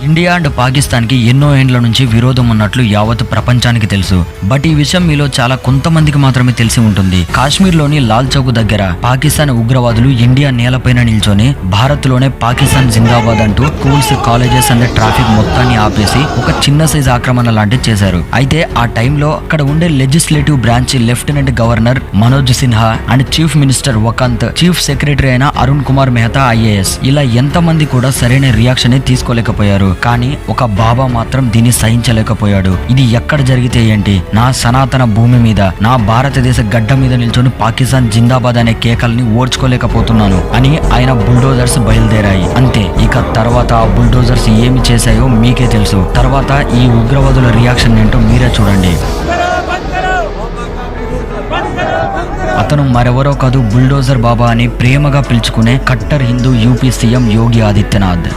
India and Pakistan కి ఎన్నో ఏండ్ల నుంచి విరోధం ఉన్నట్లు యావత్ ప్రపంచానికి తెలుసు. బట్ ఈ విషయం మీలో చాలా కొంతమందికి మాత్రమే తెలిసి ఉంటుంది. కాశ్మీర్ లోని లాల్ చౌక్ దగ్గర పాకిస్తాన్ ఉగ్రవాదులు ఇండియా నేలపైన నిల్చొని భారత్ లోనే పాకిస్తాన్ జిందాబాద్ అంటూ స్కూల్స్, కాలేజెస్ అండ్ ట్రాఫిక్ మొత్తాన్ని ఆపేసి ఒక చిన్న సైజ్ ఆక్రమణ లాంటిది చేశారు. అయితే ఆ టైంలో అక్కడ ఉండే legislative branch lieutenant governor Manoj Sinha and chief minister వకాంత్, చీఫ్ సెక్రటరీ అయిన అరుణ్ కుమార్ మెహతా IAS ఇలా ఎంతమంది కూడా సరైన రియాక్షన్ తీసుకోలేకపోయారు. కానీ ఒక బాబా మాత్రం దీన్ని సహించలేకపోయాడు. ఇది ఎక్కడ జరిగితే ఏంటి, నా సనాతన భూమి మీద, నా భారతదేశ గడ్డ మీద నిల్చొని పాకిస్తాన్ జిందాబాద్ అనే కేకల్ని ఓడ్చుకోలేకపోతున్నాను అని ఆయన బుల్డోజర్స్ బయలుదేరాయి. అంతే, ఇక తర్వాత ఆ బుల్డోజర్స్ ఏమి చేశాయో మీకే తెలుసు. తర్వాత ఈ ఉగ్రవాదుల రియాక్షన్ ఏంటో మీరే చూడండి. అతను మరెవరో కాదు, బుల్డోజర్ బాబా అని ప్రేమగా పిలుచుకునే cutter Hindu UP CM Yogi Adityanath.